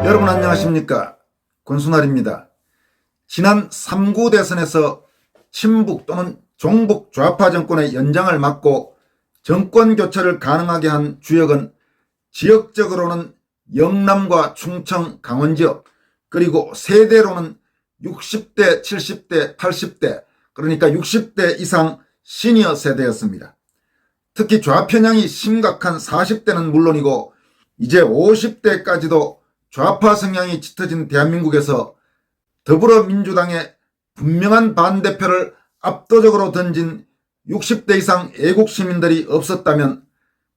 여러분 안녕하십니까? 권순할입니다. 지난 3구 대선에서 친북 또는 종북 좌파 정권의 연장을 막고 정권 교체를 가능하게 한 주역은 지역적으로는 영남과 충청, 강원 지역, 그리고 세대로는 60대, 70대, 80대, 그러니까 60대 이상 시니어 세대였습니다. 특히 좌편향이 심각한 40대는 물론이고 이제 50대까지도 좌파 성향이 짙어진 대한민국에서 더불어민주당의 분명한 반대표를 압도적으로 던진 60대 이상 애국시민들이 없었다면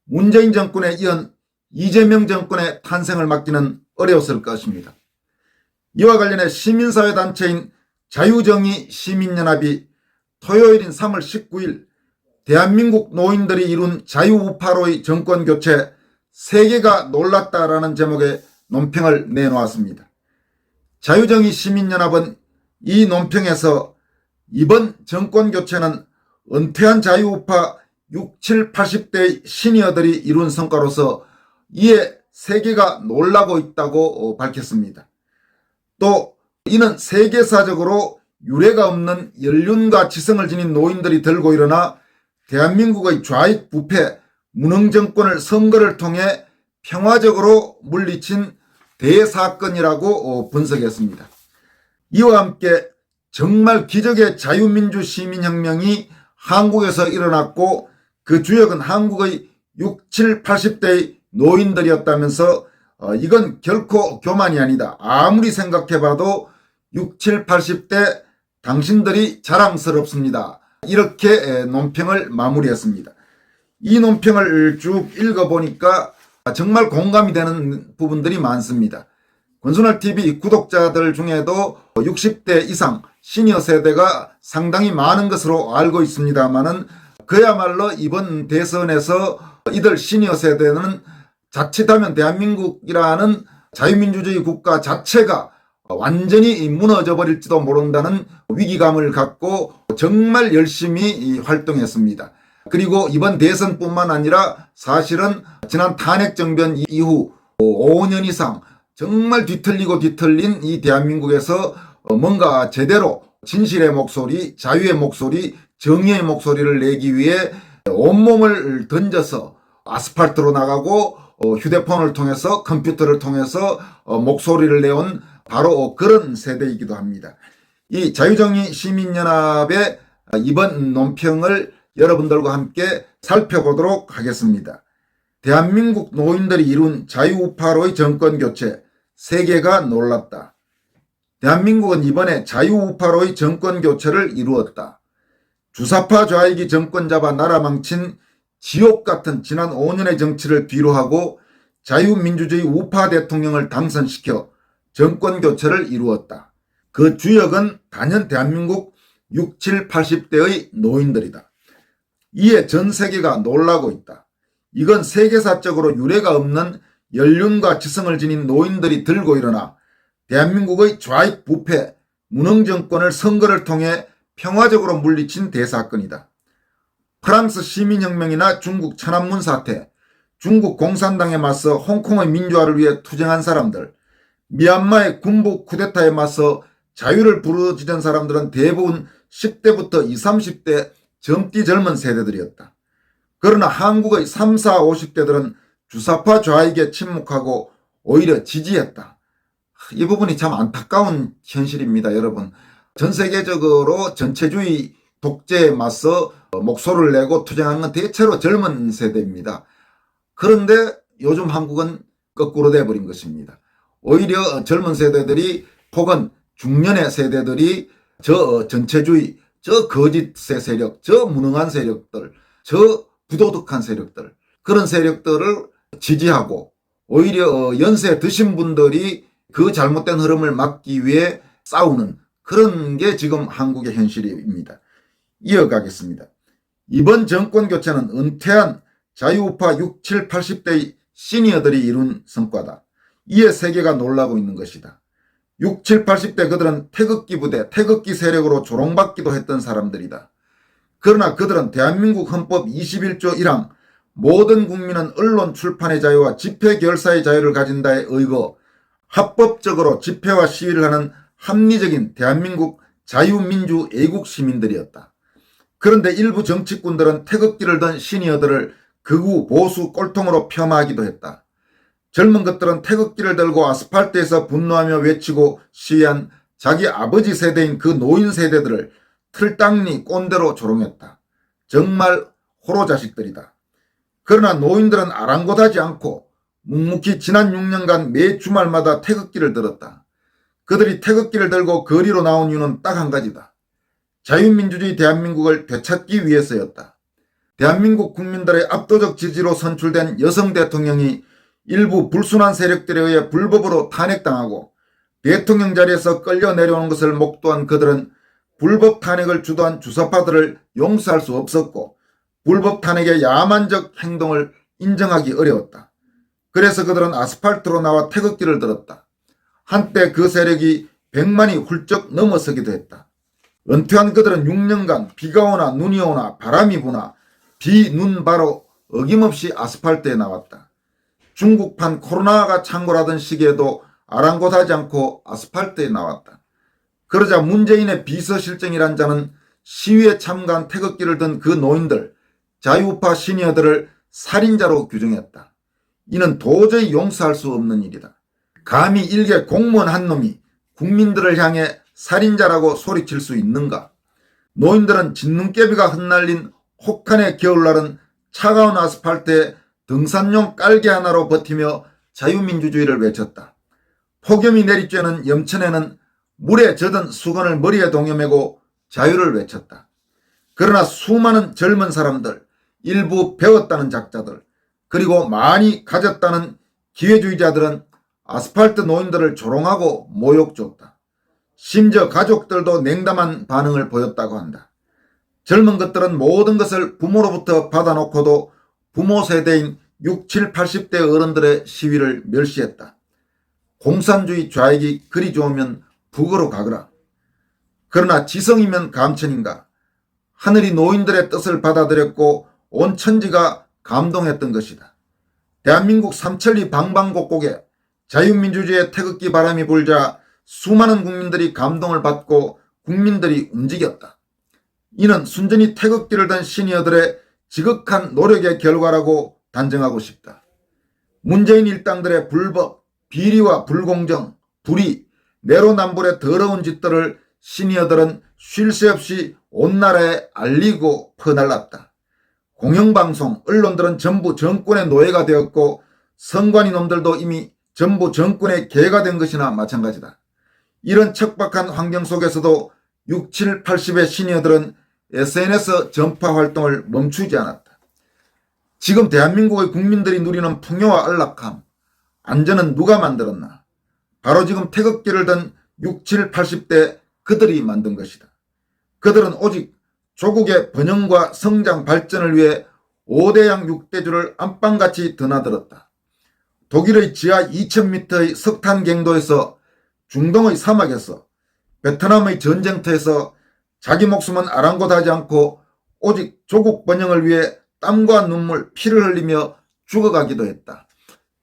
문재인 정권에 이은 이재명 정권의 탄생을 막기는 어려웠을 것입니다. 이와 관련해 시민사회단체인 자유정의 시민연합이 토요일인 3월 19일 대한민국 노인들이 이룬 자유우파로의 정권교체 세계가 놀랐다라는 제목의 논평을 내놓았습니다. 자유정의 시민연합은 이 논평에서 이번 정권교체는 은퇴한 자유우파 60, 80대 시니어들이 이룬 성과로서 이에 세계가 놀라고 있다고 밝혔습니다. 또 이는 세계사적으로 유례가 없는 연륜과 지성을 지닌 노인들이 들고 일어나 대한민국의 좌익 부패, 무능정권을 선거를 통해 평화적으로 물리친 대사건이라고 분석했습니다. 이와 함께 정말 기적의 자유민주 시민혁명이 한국에서 일어났고 그 주역은 한국의 60, 80대의 노인들이었다면서 이건 결코 교만이 아니다. 아무리 생각해봐도 60, 80대 당신들이 자랑스럽습니다. 이렇게 논평을 마무리했습니다. 이 논평을 쭉 읽어보니까 정말 공감이 되는 부분들이 많습니다. 권순할TV 구독자들 중에도 60대 이상 시니어 세대가 상당히 많은 것으로 알고 있습니다만은 그야말로 이번 대선에서 이들 시니어 세대는 자칫하면 대한민국이라는 자유민주주의 국가 자체가 완전히 무너져 버릴지도 모른다는 위기감을 갖고 정말 열심히 활동했습니다. 그리고 이번 대선뿐만 아니라 사실은 지난 탄핵정변 이후 5년 이상 정말 뒤틀린 이 대한민국에서 뭔가 제대로 진실의 목소리, 자유의 목소리, 정의의 목소리를 내기 위해 온몸을 던져서 아스팔트로 나가고 휴대폰을 통해서 컴퓨터를 통해서 목소리를 내온 바로 그런 세대이기도 합니다. 이 자유정의 시민연합의 이번 논평을 여러분들과 함께 살펴보도록 하겠습니다. 대한민국 노인들이 이룬 자유우파로의 정권교체, 세계가 놀랐다. 대한민국은 이번에 자유우파로의 정권교체를 이루었다. 주사파 좌익이 정권 잡아 나라 망친 지옥 같은 지난 5년의 정치를 뒤로하고 자유민주주의 우파 대통령을 당선시켜 정권교체를 이루었다. 그 주역은 단연 대한민국 60, 80대의 노인들이다. 이에 전 세계가 놀라고 있다. 이건 세계사적으로 유례가 없는 연륜과 지성을 지닌 노인들이 들고 일어나 대한민국의 좌익 부패, 무능정권을 선거를 통해 평화적으로 물리친 대사건이다. 프랑스 시민혁명이나 중국 천안문 사태, 중국 공산당에 맞서 홍콩의 민주화를 위해 투쟁한 사람들, 미얀마의 군부 쿠데타에 맞서 자유를 부르짖은 사람들은 대부분 10대부터 20, 30대 젊디 젊은 세대들이었다. 그러나 한국의 30, 50대들은 주사파 좌익에 침묵하고 오히려 지지했다. 이 부분이 참 안타까운 현실입니다, 여러분. 전 세계적으로 전체주의 독재에 맞서 목소리를 내고 투쟁하는 건 대체로 젊은 세대입니다. 그런데 요즘 한국은 거꾸로 돼버린 것입니다. 오히려 젊은 세대들이 혹은 중년의 세대들이 저 전체주의, 저 거짓의 세력, 저 무능한 세력들, 저 부도덕한 세력들, 그런 세력들을 지지하고 오히려 연세 드신 분들이 그 잘못된 흐름을 막기 위해 싸우는 그런 게 지금 한국의 현실입니다. 이어가겠습니다. 이번 정권교체는 은퇴한 자유우파 60, 80대의 시니어들이 이룬 성과다. 이에 세계가 놀라고 있는 것이다. 60, 80대 그들은 태극기 부대, 태극기 세력으로 조롱받기도 했던 사람들이다. 그러나 그들은 대한민국 헌법 21조 1항 모든 국민은 언론 출판의 자유와 집회 결사의 자유를 가진다에 의거 합법적으로 집회와 시위를 하는 합리적인 대한민국 자유민주 애국 시민들이었다. 그런데 일부 정치꾼들은 태극기를 든 시니어들을 극우 보수 꼴통으로 폄하하기도 했다. 젊은 것들은 태극기를 들고 아스팔트에서 분노하며 외치고 시위한 자기 아버지 세대인 그 노인 세대들을 틀땅니 꼰대로 조롱했다. 정말 호로 자식들이다. 그러나 노인들은 아랑곳하지 않고 묵묵히 지난 6년간 매 주말마다 태극기를 들었다. 그들이 태극기를 들고 거리로 나온 이유는 딱 한 가지다. 자유민주주의 대한민국을 되찾기 위해서였다. 대한민국 국민들의 압도적 지지로 선출된 여성 대통령이 일부 불순한 세력들에 의해 불법으로 탄핵당하고 대통령 자리에서 끌려 내려오는 것을 목도한 그들은 불법 탄핵을 주도한 주사파들을 용서할 수 없었고 불법 탄핵의 야만적 행동을 인정하기 어려웠다. 그래서 그들은 아스팔트로 나와 태극기를 들었다. 한때 그 세력이 100만이 훌쩍 넘어서기도 했다. 은퇴한 그들은 6년간 비가 오나 눈이 오나 바람이 부나 비, 눈, 바로 어김없이 아스팔트에 나왔다. 중국판 코로나가 창궐하던 시기에도 아랑곳하지 않고 아스팔트에 나왔다. 그러자 문재인의 비서실장이란 자는 시위에 참가한 태극기를 든 그 노인들, 자유우파 시니어들을 살인자로 규정했다. 이는 도저히 용서할 수 없는 일이다. 감히 일개 공무원 한 놈이 국민들을 향해 살인자라고 소리칠 수 있는가? 노인들은 진눈깨비가 흩날린 혹한의 겨울날은 차가운 아스팔트에 등산용 깔개 하나로 버티며 자유민주주의를 외쳤다. 폭염이 내리쬐는 염천에는 물에 젖은 수건을 머리에 동여매고 자유를 외쳤다. 그러나 수많은 젊은 사람들, 일부 배웠다는 작자들, 그리고 많이 가졌다는 기회주의자들은 아스팔트 노인들을 조롱하고 모욕 줬다. 심지어 가족들도 냉담한 반응을 보였다고 한다. 젊은 것들은 모든 것을 부모로부터 받아놓고도 부모 세대인 60, 80대 어른들의 시위를 멸시했다. 공산주의 좌익이 그리 좋으면 북으로 가거라. 그러나 지성이면 감천인가? 하늘이 노인들의 뜻을 받아들였고 온 천지가 감동했던 것이다. 대한민국 삼천리 방방곡곡에 자유민주주의의 태극기 바람이 불자 수많은 국민들이 감동을 받고 국민들이 움직였다. 이는 순전히 태극기를 든 시니어들의 지극한 노력의 결과라고 단정하고 싶다. 문재인 일당들의 불법, 비리와 불공정, 불의, 내로남불의 더러운 짓들을 시니어들은 쉴 새 없이 온 나라에 알리고 퍼날랐다. 공영방송, 언론들은 전부 정권의 노예가 되었고 선관위 놈들도 이미 전부 정권의 개가 된 것이나 마찬가지다. 이런 척박한 환경 속에서도 60, 80의 시니어들은 SNS 전파 활동을 멈추지 않았다. 지금 대한민국의 국민들이 누리는 풍요와 안락함, 안전은 누가 만들었나? 바로 지금 태극기를 든 60, 80대 그들이 만든 것이다. 그들은 오직 조국의 번영과 성장 발전을 위해 5대양 6대주를 안방같이 드나들었다. 독일의 지하 2000m의 석탄 갱도에서, 중동의 사막에서, 베트남의 전쟁터에서 자기 목숨은 아랑곳하지 않고 오직 조국 번영을 위해 땀과 눈물, 피를 흘리며 죽어가기도 했다.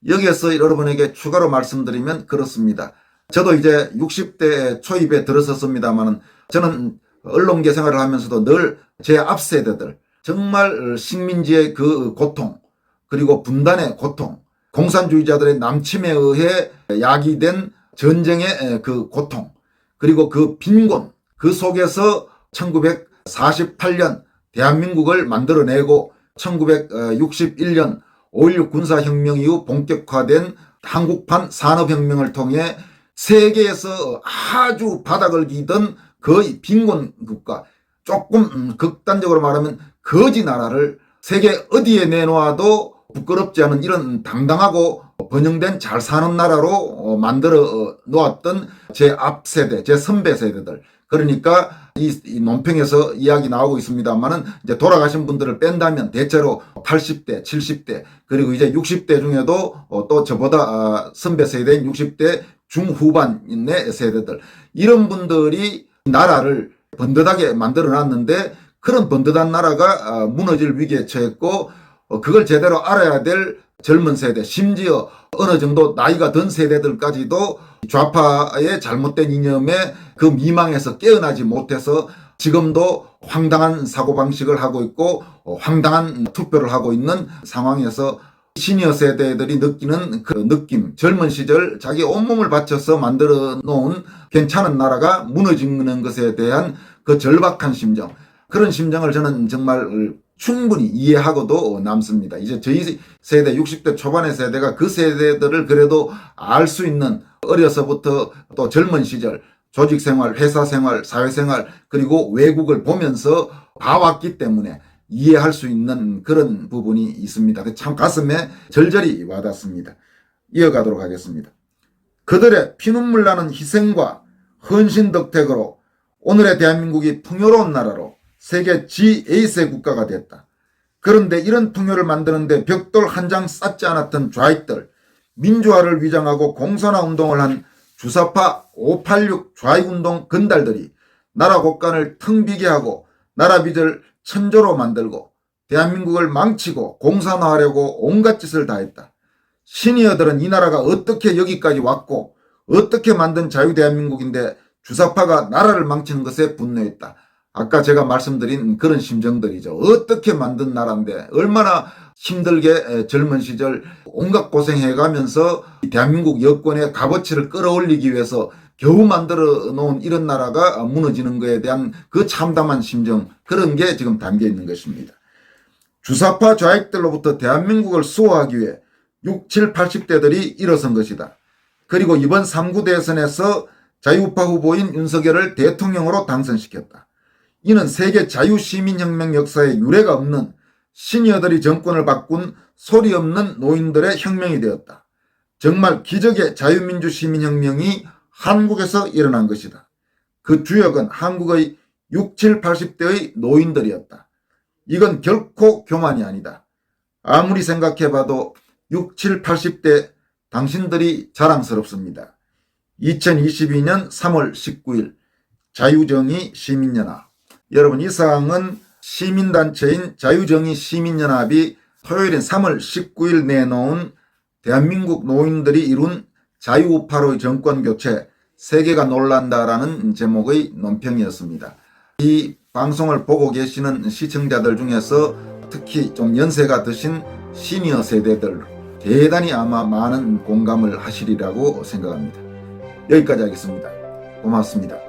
여기에서 여러분에게 추가로 말씀드리면 그렇습니다. 저도 이제 60대 초입에 들어섰습니다만 저는 언론계 생활을 하면서도 늘 제 앞세대들, 정말 식민지의 그 고통, 그리고 분단의 고통, 공산주의자들의 남침에 의해 야기된 전쟁의 그 고통, 그리고 그 빈곤, 그 속에서 1948년 대한민국을 만들어내고 1961년 5.16 군사혁명 이후 본격화된 한국판 산업혁명을 통해 세계에서 아주 바닥을 기던 거의 빈곤 국가, 조금 극단적으로 말하면 거지 나라를 세계 어디에 내놓아도 부끄럽지 않은 이런 당당하고 번영된 잘 사는 나라로 만들어 놓았던 제 앞세대, 제 선배 세대들, 그러니까 이 논평에서 이야기 나오고 있습니다만은 이제 돌아가신 분들을 뺀다면 대체로 80대, 70대, 그리고 이제 60대 중에도 또 저보다 선배 세대인 60대 중후반의 세대들, 이런 분들이 나라를 번듯하게 만들어 놨는데 그런 번듯한 나라가 무너질 위기에 처했고 그걸 제대로 알아야 될 젊은 세대, 심지어 어느 정도 나이가 든 세대들까지도 좌파의 잘못된 이념에 그 미망에서 깨어나지 못해서 지금도 황당한 사고방식을 하고 있고 황당한 투표를 하고 있는 상황에서 시니어 세대들이 느끼는 그 느낌, 젊은 시절 자기 온몸을 바쳐서 만들어 놓은 괜찮은 나라가 무너지는 것에 대한 그 절박한 심정, 그런 심정을 저는 정말 충분히 이해하고도 남습니다. 이제 저희 세대 60대 초반의 세대가 그 세대들을 그래도 알 수 있는, 어려서부터 또 젊은 시절 조직생활, 회사생활, 사회생활, 그리고 외국을 보면서 봐왔기 때문에 이해할 수 있는 그런 부분이 있습니다. 참 가슴에 절절히 와닿습니다. 이어가도록 하겠습니다. 그들의 피눈물 나는 희생과 헌신 덕택으로 오늘의 대한민국이 풍요로운 나라로 세계 G8의 국가가 됐다. 그런데 이런 풍요를 만드는데 벽돌 한 장 쌓지 않았던 좌익들, 민주화를 위장하고 공산화 운동을 한 주사파 586 좌익운동 건달들이 나라 곳간을 텅 비게 하고 나라 빚을 천조로 만들고 대한민국을 망치고 공산화하려고 온갖 짓을 다 했다. 시니어들은 이 나라가 어떻게 여기까지 왔고 어떻게 만든 자유대한민국인데 주사파가 나라를 망치는 것에 분노했다. 아까 제가 말씀드린 그런 심정들이죠. 어떻게 만든 나라인데 얼마나 힘들게 젊은 시절 온갖 고생해가면서 대한민국 여권의 값어치를 끌어올리기 위해서 겨우 만들어 놓은 이런 나라가 무너지는 것에 대한 그 참담한 심정, 그런 게 지금 담겨 있는 것입니다. 주사파 좌익들로부터 대한민국을 수호하기 위해 6, 7, 80대들이 일어선 것이다. 그리고 이번 3구 대선에서 자유우파 후보인 윤석열을 대통령으로 당선시켰다. 이는 세계 자유시민혁명 역사에 유례가 없는 시니어들이 정권을 바꾼 소리 없는 노인들의 혁명이 되었다. 정말 기적의 자유민주시민혁명이 한국에서 일어난 것이다. 그 주역은 한국의 6, 7, 80대의 노인들이었다. 이건 결코 교만이 아니다. 아무리 생각해봐도 6, 7, 80대 당신들이 자랑스럽습니다. 2022년 3월 19일 자유정의 시민연합. 여러분, 이 사항은 시민단체인 자유정의 시민연합이 토요일인 3월 19일 내놓은 대한민국 노인들이 이룬 자유우파로의 정권교체, 세계가 놀란다라는 제목의 논평이었습니다. 이 방송을 보고 계시는 시청자들 중에서 특히 좀 연세가 드신 시니어 세대들 대단히 아마 많은 공감을 하시리라고 생각합니다. 여기까지 하겠습니다. 고맙습니다.